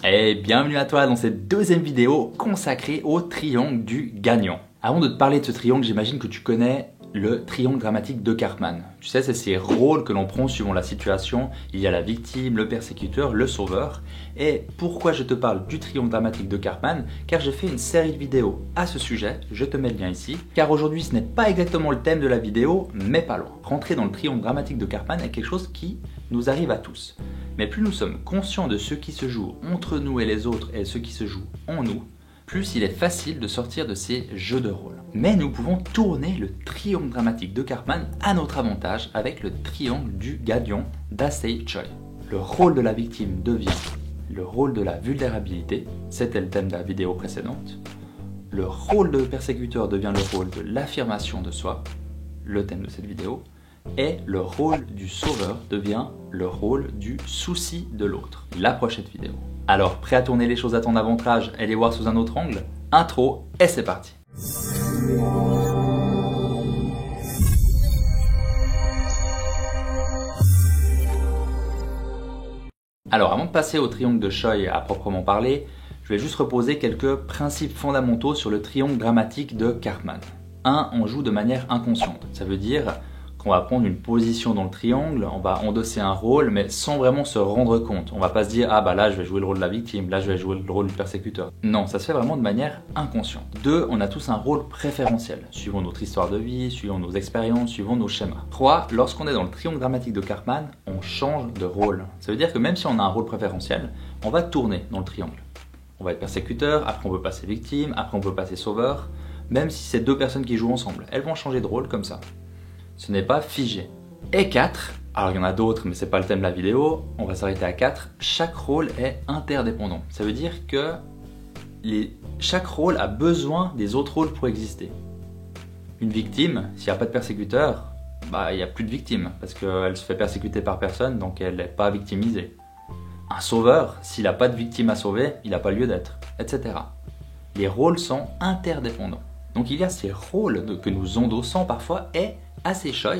Et bienvenue à toi dans cette deuxième vidéo consacrée au triangle du gagnant. Avant de te parler de ce triangle, j'imagine que tu connais le triangle dramatique de Karpman. Tu sais, c'est ces rôles que l'on prend suivant la situation. Il y a la victime, le persécuteur, le sauveur. Et pourquoi je te parle du triangle dramatique de Karpman? Car j'ai fait une série de vidéos à ce sujet, je te mets le lien ici. Car aujourd'hui, ce n'est pas exactement le thème de la vidéo, mais pas loin. Rentrer dans le triangle dramatique de Karpman est quelque chose qui nous arrive à tous. Mais plus nous sommes conscients de ce qui se joue entre nous et les autres et ce qui se joue en nous, plus il est facile de sortir de ces jeux de rôle. Mais nous pouvons tourner le triangle dramatique de Karpman à notre avantage avec le triangle du gagnant d'Asei Choi. Le rôle de la victime devient le rôle de la vulnérabilité, c'était le thème de la vidéo précédente. Le rôle de persécuteur devient le rôle de l'affirmation de soi, le thème de cette vidéo. Et le rôle du sauveur devient le rôle du souci de l'autre, la prochaine vidéo. Alors, prêt à tourner les choses à ton avantage et les voir sous un autre angle? Intro, et c'est parti! Alors, avant de passer au triangle de Choi à proprement parler, je vais juste reposer quelques principes fondamentaux sur le triangle dramatique de Karpman. 1. On joue de manière inconsciente, ça veut dire on va prendre une position dans le triangle, on va endosser un rôle, mais sans vraiment se rendre compte. On va pas se dire, ah bah là je vais jouer le rôle de la victime, là je vais jouer le rôle du persécuteur. Non, ça se fait vraiment de manière inconsciente. 2, on a tous un rôle préférentiel, suivant notre histoire de vie, suivant nos expériences, suivant nos schémas. 3, lorsqu'on est dans le triangle dramatique de Karpman, on change de rôle. Ça veut dire que même si on a un rôle préférentiel, on va tourner dans le triangle. On va être persécuteur, après on peut passer victime, après on peut passer sauveur. Même si c'est deux personnes qui jouent ensemble, elles vont changer de rôle comme ça. Ce n'est pas figé. Et 4, alors il y en a d'autres mais ce n'est pas le thème de la vidéo, on va s'arrêter à 4, chaque rôle est interdépendant. Ça veut dire que chaque rôle a besoin des autres rôles pour exister. Une victime, s'il n'y a pas de persécuteur, il n'y a plus de victime parce qu'elle se fait persécuter par personne donc elle n'est pas victimisée. Un sauveur, s'il n'a pas de victime à sauver, il n'a pas lieu d'être, etc. Les rôles sont interdépendants. Donc il y a ces rôles que nous endossons parfois et Asei Choi,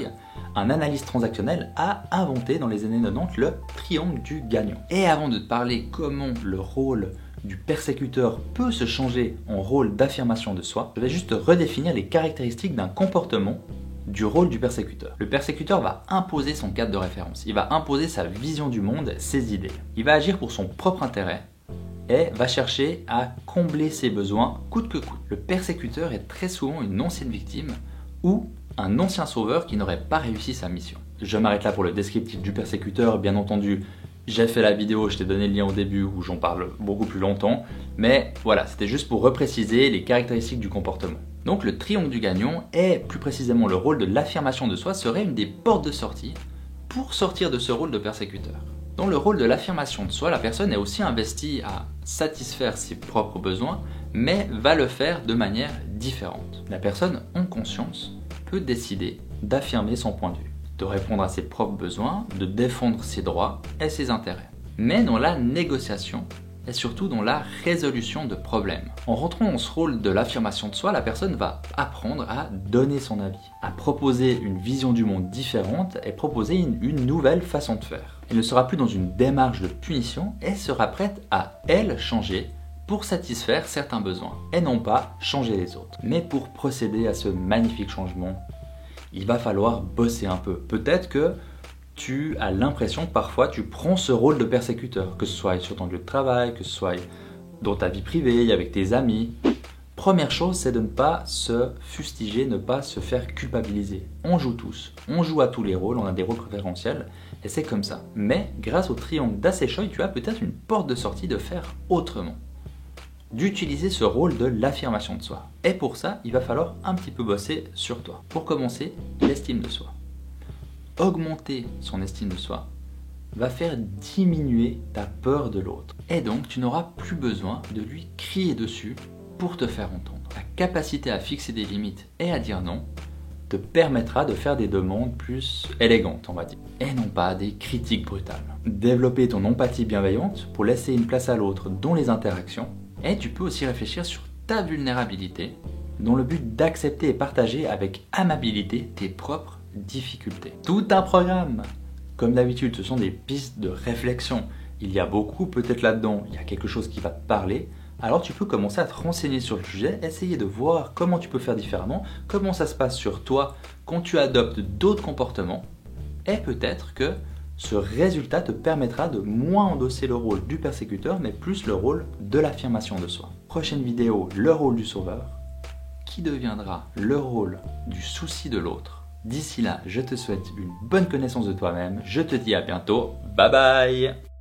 un analyste transactionnel, a inventé dans les années 90 le triangle du gagnant. Et avant de te parler comment le rôle du persécuteur peut se changer en rôle d'affirmation de soi, je vais juste redéfinir les caractéristiques d'un comportement du rôle du persécuteur. Le persécuteur va imposer son cadre de référence, il va imposer sa vision du monde, ses idées. Il va agir pour son propre intérêt et va chercher à combler ses besoins coûte que coûte. Le persécuteur est très souvent une ancienne victime ou un ancien sauveur qui n'aurait pas réussi sa mission. Je m'arrête là pour le descriptif du persécuteur, bien entendu. J'ai fait la vidéo, je t'ai donné le lien au début où j'en parle beaucoup plus longtemps, mais voilà, c'était juste pour repréciser les caractéristiques du comportement. Donc le triangle du gagnant, et plus précisément le rôle de l'affirmation de soi, serait une des portes de sortie pour sortir de ce rôle de persécuteur. Dans le rôle de l'affirmation de soi, la personne est aussi investie à satisfaire ses propres besoins, mais va le faire de manière différente. La personne, en conscience, peut décider d'affirmer son point de vue, de répondre à ses propres besoins, de défendre ses droits et ses intérêts. Mais dans la négociation et surtout dans la résolution de problèmes. En rentrant dans ce rôle de l'affirmation de soi, la personne va apprendre à donner son avis, à proposer une vision du monde différente et proposer une nouvelle façon de faire. Elle ne sera plus dans une démarche de punition et sera prête à, elle, changer pour satisfaire certains besoins et non pas changer les autres. Mais pour procéder à ce magnifique changement, il va falloir bosser un peu. Peut-être que tu as l'impression que parfois tu prends ce rôle de persécuteur, que ce soit sur ton lieu de travail, que ce soit dans ta vie privée, avec tes amis. Première chose, c'est de ne pas se fustiger, ne pas se faire culpabiliser. On joue tous, on joue à tous les rôles, on a des rôles préférentiels et c'est comme ça. Mais grâce au triangle d'Asei Choi, tu as peut-être une porte de sortie de faire autrement, d'utiliser ce rôle de l'affirmation de soi. Et pour ça, il va falloir un petit peu bosser sur toi. Pour commencer, l'estime de soi. Augmenter son estime de soi va faire diminuer ta peur de l'autre. Et donc, tu n'auras plus besoin de lui crier dessus pour te faire entendre. La capacité à fixer des limites et à dire non te permettra de faire des demandes plus élégantes, on va dire, et non pas des critiques brutales. Développer ton empathie bienveillante pour laisser une place à l'autre dans les interactions. Et tu peux aussi réfléchir sur ta vulnérabilité dans le but d'accepter et partager avec amabilité tes propres difficultés. Tout un programme! Comme d'habitude, ce sont des pistes de réflexion. il y a beaucoup, peut-être là-dedans, il y a quelque chose qui va te parler, alors tu peux commencer à te renseigner sur le sujet, essayer de voir comment tu peux faire différemment, comment ça se passe sur toi quand tu adoptes d'autres comportements, et peut-être que ce résultat te permettra de moins endosser le rôle du persécuteur, mais plus le rôle de l'affirmation de soi. Prochaine vidéo, le rôle du sauveur, qui deviendra le rôle du souci de l'autre. D'ici là, je te souhaite une bonne connaissance de toi-même, je te dis à bientôt, bye bye!